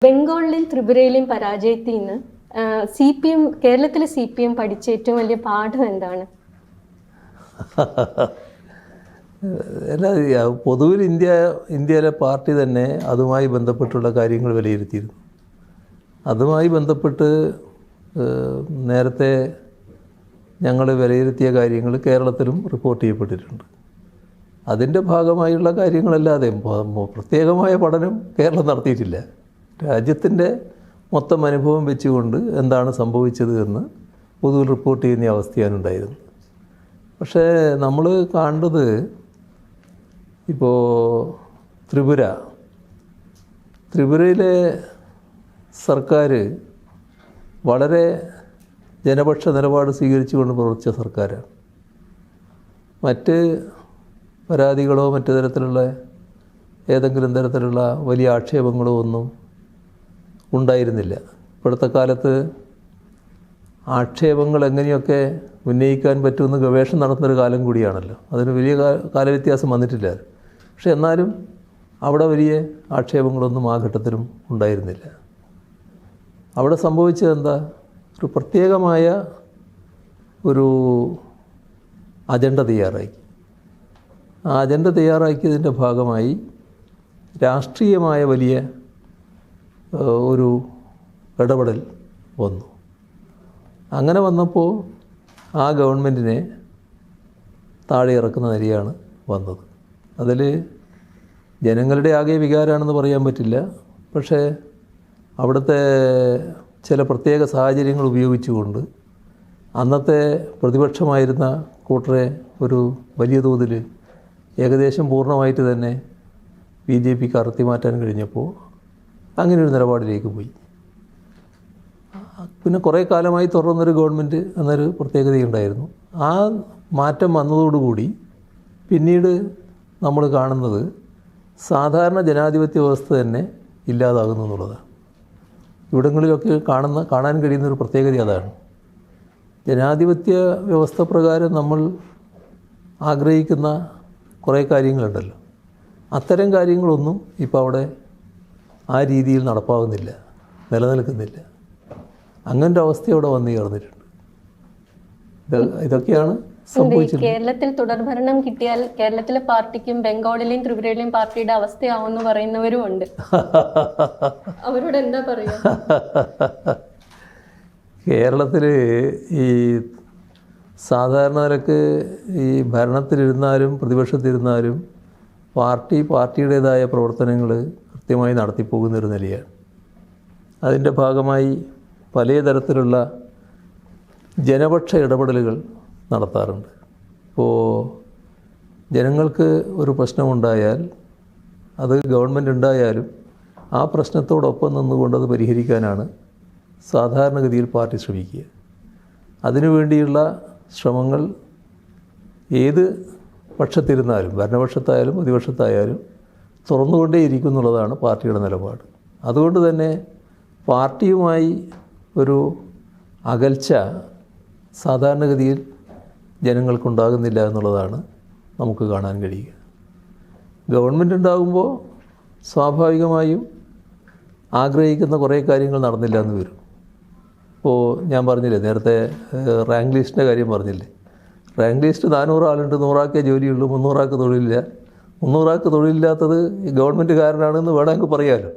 ബംഗാളിലെയും ത്രിപുരയിലെയും പരാജയത്തിൽ നിന്ന് കേരളത്തിലെ CPM പഠിച്ച ഏറ്റവും വലിയ പാഠം എന്താണ്? അല്ല, പൊതുവിൽ ഇന്ത്യയിലെ പാർട്ടി തന്നെ അതുമായി ബന്ധപ്പെട്ടുള്ള കാര്യങ്ങൾ വിലയിരുത്തിയിരുന്നു. അതുമായി ബന്ധപ്പെട്ട് നേരത്തെ ഞങ്ങൾ വിലയിരുത്തിയ കാര്യങ്ങൾ കേരളത്തിലും റിപ്പോർട്ട് ചെയ്യപ്പെട്ടിട്ടുണ്ട്. അതിൻ്റെ ഭാഗമായുള്ള കാര്യങ്ങളല്ലാതെ പ്രത്യേകമായ പഠനം കേരളം നടത്തിയിട്ടില്ല. രാജ്യത്തിൻ്റെ മൊത്തം അനുഭവം വെച്ചുകൊണ്ട് എന്താണ് സംഭവിച്ചത് എന്ന് പൊതുവിൽ റിപ്പോർട്ട് ചെയ്യുന്ന അവസ്ഥയാണ് ഉണ്ടായിരുന്നത്. പക്ഷേ നമ്മൾ കാണുന്നത് ഇപ്പോൾ ത്രിപുരയിലെ സർക്കാർ വളരെ ജനപക്ഷ നിലപാട് സ്വീകരിച്ചുകൊണ്ട് പ്രവർത്തിച്ച സർക്കാരാണ്. മറ്റ് പരാതികളോ മറ്റു തരത്തിലുള്ള ഏതെങ്കിലും തരത്തിലുള്ള വലിയ ആക്ഷേപങ്ങളോ ഒന്നും ഉണ്ടായിരുന്നില്ല. ഇപ്പോഴത്തെ കാലത്ത് ആക്ഷേപങ്ങൾ എങ്ങനെയൊക്കെ ഉന്നയിക്കാൻ പറ്റുമെന്ന് ഗവേഷണം നടത്തുന്നൊരു കാലം കൂടിയാണല്ലോ. അതിന് വലിയ കാലവ്യത്യാസം വന്നിട്ടില്ല. പക്ഷെ എന്നാലും അവിടെ വലിയ ആക്ഷേപങ്ങളൊന്നും ആ ഘട്ടത്തിലും ഉണ്ടായിരുന്നില്ല. അവിടെ സംഭവിച്ചത് എന്താ? ഒരു പ്രത്യേകമായ ഒരു അജണ്ട തയ്യാറാക്കി. ആ അജണ്ട തയ്യാറാക്കിയതിൻ്റെ ഭാഗമായി രാഷ്ട്രീയമായ വലിയ ഒരു ഇടപെടൽ വന്നു. അങ്ങനെ വന്നപ്പോൾ ആ ഗവൺമെൻറ്റിനെ താഴെ ഇറക്കുന്ന നിലയാണ് വന്നത്. അതിൽ ജനങ്ങളുടെ ആകെ വികാരമാണെന്ന് പറയാൻ പറ്റില്ല. പക്ഷേ അവിടുത്തെ ചില പ്രത്യേക സാഹചര്യങ്ങൾ ഉപയോഗിച്ചുകൊണ്ട് അന്നത്തെ പ്രതിപക്ഷമായിരുന്ന കൂട്ടരെ ഒരു വലിയ തോതിൽ ഏകദേശം പൂർണ്ണമായിട്ട് തന്നെ BJPക്ക് അറുത്തി മാറ്റാൻ കഴിഞ്ഞപ്പോൾ അങ്ങനെ ഒരു നിലപാടിലേക്ക് പോയി. പിന്നെ കുറേ കാലമായി തുടർന്നൊരു ഗവൺമെൻറ് എന്നൊരു പ്രത്യേകതയുണ്ടായിരുന്നു. ആ മാറ്റം വന്നതോടുകൂടി പിന്നീട് നമ്മൾ കാണുന്നത് സാധാരണ ജനാധിപത്യ വ്യവസ്ഥ തന്നെ ഇല്ലാതാകുന്നു എന്നുള്ളതാണ്. ഇവിടങ്ങളിലൊക്കെ കാണാൻ കഴിയുന്നൊരു പ്രത്യേകത അതാണ്. ജനാധിപത്യ വ്യവസ്ഥ പ്രകാരം നമ്മൾ ആഗ്രഹിക്കുന്ന കുറേ കാര്യങ്ങളുണ്ടല്ലോ, അത്തരം കാര്യങ്ങളൊന്നും ഇപ്പോൾ അവിടെ ആ രീതിയിൽ നടപ്പാകുന്നില്ല, നിലനിൽക്കുന്നില്ല. അങ്ങനൊരു അവസ്ഥ അവിടെ വന്നു ചേർന്നിട്ടുണ്ട്. ഇതൊക്കെയാണ് സംഭവിച്ചത്. കേരളത്തിൽ തുടർഭരണം കിട്ടിയാൽ കേരളത്തിലെ പാർട്ടിക്കും ബംഗാളിലെയും ത്രിപുരയിലെയും പാർട്ടിയുടെ അവസ്ഥയാവുമെന്ന് പറയുന്നവരും ഉണ്ട്. അവരോട് എന്താ പറയുക? കേരളത്തിൽ ഈ സാധാരണ നിലക്ക് ഈ ഭരണത്തിലിരുന്നാലും പ്രതിപക്ഷത്തിരുന്നാലും പാർട്ടിയുടേതായ പ്രവർത്തനങ്ങൾ കൃത്യമായി നടത്തിപ്പോകുന്നൊരു നിലയാണ്. അതിൻ്റെ ഭാഗമായി പല തരത്തിലുള്ള ജനപക്ഷ ഇടപെടലുകൾ നടത്താറുണ്ട്. ഇപ്പോൾ ജനങ്ങൾക്ക് ഒരു പ്രശ്നമുണ്ടായാൽ അത് ഗവൺമെൻറ് ഉണ്ടായാലും ആ പ്രശ്നത്തോടൊപ്പം നിന്നുകൊണ്ട് അത് പരിഹരിക്കാനാണ് സാധാരണഗതിയിൽ പാർട്ടി ശ്രമിക്കുക. അതിനുവേണ്ടിയുള്ള ശ്രമങ്ങൾ ഏത് പക്ഷത്തിരുന്നാലും, ഭരണപക്ഷത്തായാലും പ്രതിപക്ഷത്തായാലും തുറന്നുകൊണ്ടേയിരിക്കും എന്നുള്ളതാണ് പാർട്ടിയുടെ നിലപാട്. അതുകൊണ്ട് തന്നെ പാർട്ടിയുമായി ഒരു അകൽച്ച സാധാരണഗതിയിൽ ജനങ്ങൾക്കുണ്ടാകുന്നില്ല എന്നുള്ളതാണ് നമുക്ക് കാണാൻ കഴിയുക. ഗവൺമെൻറ് ഉണ്ടാകുമ്പോൾ സ്വാഭാവികമായും ആഗ്രഹിക്കുന്ന കുറേ കാര്യങ്ങൾ നടന്നില്ല എന്ന് വരും. ഇപ്പോൾ ഞാൻ പറഞ്ഞില്ലേ നേരത്തെ റാങ്ക് ലിസ്റ്റിൻ്റെ കാര്യം പറഞ്ഞില്ലേ. റാങ്ക് ലിസ്റ്റ് 400 ആളുണ്ട്, 100 ആൾക്കേ ജോലിയുള്ളൂ, 300 ആൾക്ക് തൊഴിലില്ല. 300 ആൾക്ക് തൊഴിലില്ലാത്തത് ഈ ഗവൺമെൻറ് കാരനാണെന്ന് വേണമെങ്കിൽ പറയാമല്ലോ.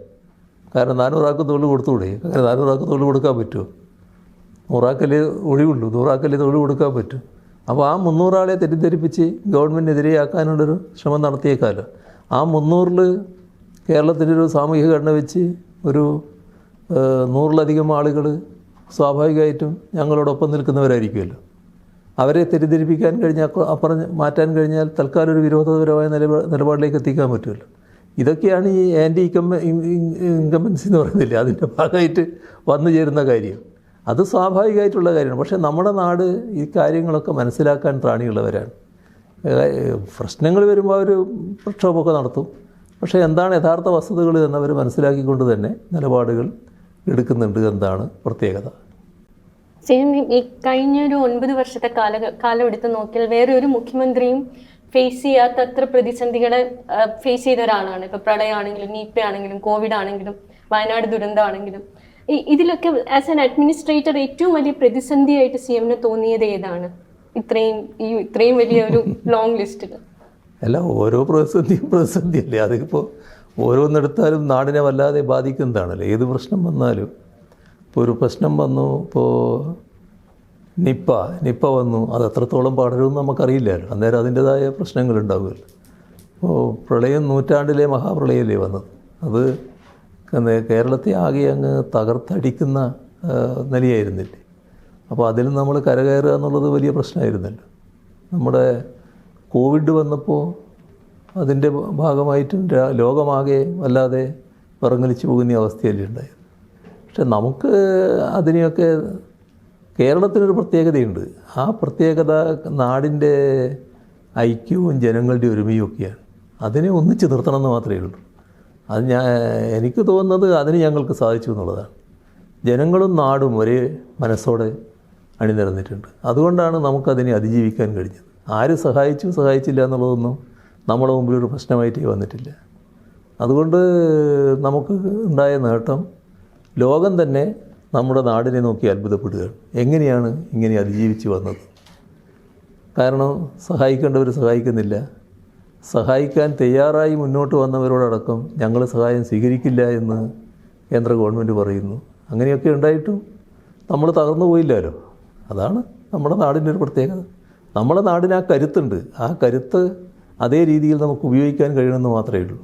കാരണം 400 ആൾക്ക് തൊഴിൽ കൊടുത്തുകൂടെ? അങ്ങനെ 400 ആൾക്ക് തൊഴിൽ കൊടുക്കാൻ പറ്റുമോ? 100 ആൾക്കല്ലേ ഒഴിവുള്ളൂ, 100 ആൾക്കല്ലേ തൊഴിൽ കൊടുക്കാൻ പറ്റും. അപ്പോൾ ആ 300 ആളെ തെറ്റിദ്ധരിപ്പിച്ച് ഗവൺമെൻറ്റിനെതിരെയാക്കാനുള്ളൊരു ശ്രമം നടത്തിയേക്കാമല്ലോ. ആ 300-ൽ കേരളത്തിൻ്റെ ഒരു സാമൂഹിക ഘടന വെച്ച് ഒരു 100-ലധികം ആളുകൾ സ്വാഭാവികമായിട്ടും ഞങ്ങളോടൊപ്പം നിൽക്കുന്നവരായിരിക്കുമല്ലോ. അവരെ തെറ്റിദ്ധരിപ്പിക്കാൻ കഴിഞ്ഞാൽ, അപ്പുറം മാറ്റാൻ കഴിഞ്ഞാൽ തൽക്കാലം ഒരു വിരോധപരമായ നിലപാടിലേക്ക് എത്തിക്കാൻ പറ്റുമല്ലോ. ഇതൊക്കെയാണ് ഈ ആൻറ്റി ഇൻകംബൻസി എന്ന് പറയുന്നില്ല, അതിൻ്റെ ഭാഗമായിട്ട് വന്നു ചേരുന്ന കാര്യം. അത് സ്വാഭാവികമായിട്ടുള്ള കാര്യമാണ്. പക്ഷേ നമ്മുടെ നാട് ഈ കാര്യങ്ങളൊക്കെ മനസ്സിലാക്കാൻ ത്രാണിയുള്ളവരാണ്. പ്രശ്നങ്ങൾ വരുമ്പോൾ അവർ പ്രക്ഷോഭമൊക്കെ നടത്തും. പക്ഷേ എന്താണ് യഥാർത്ഥ വസ്തുതകൾ എന്നവർ മനസ്സിലാക്കിക്കൊണ്ട് തന്നെ നിലപാടുകൾ എടുക്കുന്നുണ്ട് എന്നതാണ് പ്രത്യേകത. ഈ കഴിഞ്ഞൊരു 9 വർഷത്തെ കാലം എടുത്ത് നോക്കിയാൽ വേറെ ഒരു മുഖ്യമന്ത്രിയും ഫേസ് ചെയ്യാത്ത അത്ര പ്രതിസന്ധികളെ ഫേസ് ചെയ്ത ഒരാളാണ്. ഇപ്പോൾ പ്രളയമാണെങ്കിലും നിപ ആണെങ്കിലും കോവിഡ് ആണെങ്കിലും വയനാട് ദുരന്തമാണെങ്കിലും ഇതിലൊക്കെ ആസ് ആൻ അഡ്മിനിസ്ട്രേറ്റർ ഏറ്റവും വലിയ പ്രതിസന്ധിയായിട്ട് CM-ന് തോന്നിയത് ഏതാണ് ഇത്രയും വലിയ ഒരു ലോങ് ലിസ്റ്റിൽ? അല്ല, ഓരോ പ്രതിസന്ധിയല്ലേ. അതിപ്പോൾ ഓരോന്നെടുത്താലും നാടിനെ വല്ലാതെ ബാധിക്കുന്നതാണല്ലോ. ഏത് പ്രശ്നം വന്നാലും ഇപ്പോൾ ഒരു പ്രശ്നം വന്നു, ഇപ്പോൾ നിപ്പ വന്നു, അത് എത്രത്തോളം പടരുമെന്ന് നമുക്കറിയില്ലല്ലോ. അന്നേരം അതിൻ്റെതായ പ്രശ്നങ്ങളുണ്ടാവുമല്ലോ. ഇപ്പോൾ പ്രളയം നൂറ്റാണ്ടിലെ മഹാപ്രളയമല്ലേ വന്നത്. അത് കേരളത്തെ ആകെ അങ്ങ് തകർത്തടിക്കുന്ന നിലയായിരുന്നില്ലേ. അപ്പോൾ അതിൽ നമ്മൾ കരകയറുക എന്നുള്ളത് വലിയ പ്രശ്നമായിരുന്നല്ലോ. നമ്മുടെ കോവിഡ് വന്നപ്പോൾ അതിൻ്റെ ഭാഗമായിട്ടും ലോകമാകെ വല്ലാതെ വിറങ്ങലിച്ചു പോകുന്ന അവസ്ഥയല്ലേ ഉണ്ടായത്. പക്ഷെ നമുക്ക് അതിനെയൊക്കെ കേരളത്തിനൊരു പ്രത്യേകതയുണ്ട്. ആ പ്രത്യേകത നാടിൻ്റെ ഐക്യവും ജനങ്ങളുടെ ഒരുമയും ഒക്കെയാണ്. അതിനെ ഒന്നിച്ച് നിർത്തണമെന്ന് മാത്രമേ ഉള്ളൂ. അത് എനിക്ക് തോന്നുന്നത് അതിന് ഞങ്ങൾക്ക് സാധിച്ചു എന്നുള്ളതാണ്. ജനങ്ങളും നാടും ഒരേ മനസ്സോടെ അണിനിരന്നിട്ടുണ്ട്. അതുകൊണ്ടാണ് നമുക്കതിനെ അതിജീവിക്കാൻ കഴിഞ്ഞത്. ആര് സഹായിച്ചില്ല എന്നുള്ളതൊന്നും നമ്മുടെ മുമ്പിൽ ഒരു പ്രശ്നമായിട്ടേ വന്നിട്ടില്ല. അതുകൊണ്ട് നമുക്ക് ഉണ്ടായ നേട്ടം ലോകം തന്നെ നമ്മുടെ നാടിനെ നോക്കി അത്ഭുതപ്പെടുകയാണ്. എങ്ങനെയാണ് ഇങ്ങനെ അതിജീവിച്ച് വന്നത്? കാരണം സഹായിക്കേണ്ടവർ സഹായിക്കുന്നില്ല. സഹായിക്കാൻ തയ്യാറായി മുന്നോട്ട് വന്നവരോടടക്കം ഞങ്ങൾ സഹായം സ്വീകരിക്കില്ല എന്ന് കേന്ദ്ര ഗവൺമെൻറ് പറയുന്നു. അങ്ങനെയൊക്കെ ഉണ്ടായിട്ടും നമ്മൾ തകർന്നു പോയില്ലല്ലോ. അതാണ് നമ്മുടെ നാടിൻ്റെ ഒരു പ്രത്യേകത. നമ്മുടെ നാടിന് ആ കരുത്തുണ്ട്. ആ കരുത്ത് അതേ രീതിയിൽ നമുക്ക് ഉപയോഗിക്കാൻ കഴിയണമെന്ന് മാത്രമേ ഉള്ളൂ.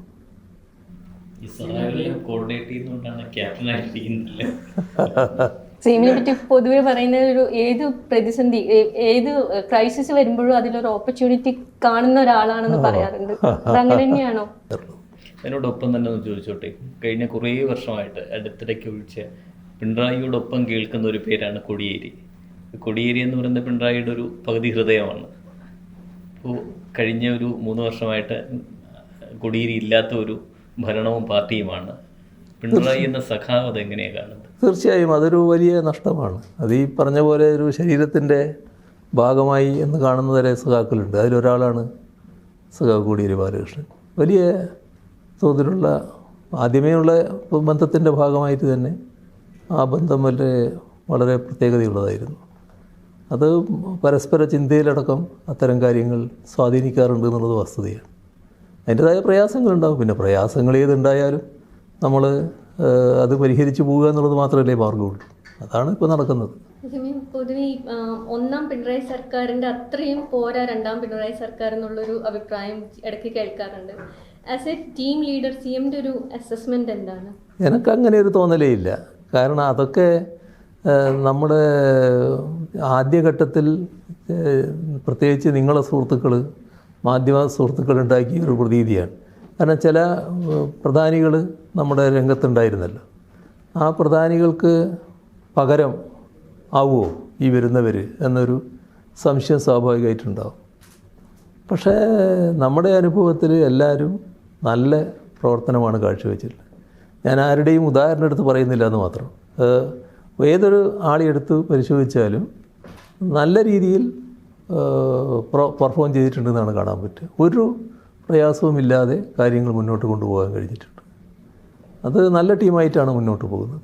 CM-നെ പറ്റി പൊതുവെ പറയുന്ന ഒരു ഏത് പ്രതിസന്ധി, ഏത് ക്രൈസിസ് വരുമ്പോഴും അതിലൊരു ഓപ്പർച്യൂണിറ്റി കാണുന്ന ഒരാളാണെന്ന് പറയാറുണ്ട്. അതങ്ങനെ തന്നെയാണോ? അതിനോടൊപ്പം തന്നെ ഒന്ന് ചോദിച്ചോട്ടെ, കഴിഞ്ഞ കുറേ വർഷമായിട്ട് അടുത്തിടയ്ക്ക് ഒഴിച്ച് പിണറായിയോടൊപ്പം കേൾക്കുന്ന ഒരു പേരാണ് കോടിയേരി. കോടിയേരി എന്ന് പറയുന്നത് പിണറായിയുടെ ഒരു പകുതി ഹൃദയമാണ്. അപ്പോൾ കഴിഞ്ഞ ഒരു 3 വർഷമായിട്ട് കോടിയേരി ഇല്ലാത്ത ഒരു ഭരണവും പാർട്ടിയുമാണ്. പിണറായി എന്ന സഖാവ് അതെങ്ങനെയാണ് കാണുന്നത്? തീർച്ചയായും അതൊരു വലിയ നഷ്ടമാണ്. അത് ഈ പറഞ്ഞ പോലെ ഒരു ശരീരത്തിൻ്റെ ഭാഗമായി എന്ന് കാണുന്ന തരം സഖാക്കളുണ്ട്. അതിലൊരാളാണ് സഖാവ് കോടിയേരി ബാലകൃഷ്ണൻ. വലിയ തോതിലുള്ള ആദ്യമേയുള്ള ബന്ധത്തിൻ്റെ ഭാഗമായിട്ട് തന്നെ ആ ബന്ധം വളരെ പ്രത്യേകതയുള്ളതായിരുന്നു. അത് പരസ്പര ചിന്തയിലടക്കം അത്തരം കാര്യങ്ങൾ സ്വാധീനിക്കാറുണ്ട് എന്നുള്ളത് വസ്തുതയാണ്. അതിൻ്റെതായ പ്രയാസങ്ങളുണ്ടാകും. പിന്നെ പ്രയാസങ്ങൾ ഏതുണ്ടായാലും നമ്മൾ അത് പരിഹരിച്ചു പോവുക എന്നുള്ളത് മാത്രമല്ലേ മാർഗമുള്ളൂ. അതാണ് ഇപ്പോൾ നടക്കുന്നത്. പൊതുവെ ഒന്നാം പിണറായി സർക്കാരിൻ്റെ അത്രയും പോരാ രണ്ടാം പിണറായി സർക്കാർ എന്നുള്ളൊരു അഭിപ്രായം ഇടയ്ക്ക് കേൾക്കാറുണ്ട്. ആസ് എ ടീം ലീഡർ CM-ൻ്റെ ഒരു അസസ്മെൻ്റ് എന്താണ്? എനിക്കങ്ങനെ ഒരു തോന്നലേ ഇല്ല. കാരണം അതൊക്കെ നമ്മുടെ ആദ്യഘട്ടത്തിൽ പ്രത്യേകിച്ച് നിങ്ങളെ സുഹൃത്തുക്കൾ, മാധ്യമ സുഹൃത്തുക്കൾ ഉണ്ടാക്കിയ ഒരു പ്രതീതിയാണ്. കാരണം ചില പ്രധാനികൾ നമ്മുടെ രംഗത്തുണ്ടായിരുന്നല്ലോ. ആ പ്രധാനികൾക്ക് പകരം ആവുമോ ഈ വരുന്നവർ എന്നൊരു സംശയം സ്വാഭാവികമായിട്ടുണ്ടാവും. പക്ഷേ നമ്മുടെ അനുഭവത്തിൽ എല്ലാവരും നല്ല പ്രവർത്തനമാണ് കാഴ്ചവെച്ചിട്ടുള്ളത്. ഞാൻ ആരുടെയും ഉദാഹരണം എടുത്ത് പറയുന്നില്ല എന്ന് മാത്രം. ഏതൊരു ആളെടുത്ത് പരിശോധിച്ചാലും നല്ല രീതിയിൽ പെർഫോം ചെയ്തിട്ടുണ്ടെന്നാണ് കാണാൻ പറ്റുക. ഒരു പ്രയാസവുമില്ലാതെ കാര്യങ്ങൾ മുന്നോട്ട് കൊണ്ടുപോകാൻ കഴിഞ്ഞിട്ടുണ്ട്. അത് നല്ല ടീമായിട്ടാണ് മുന്നോട്ട് പോകുന്നത്.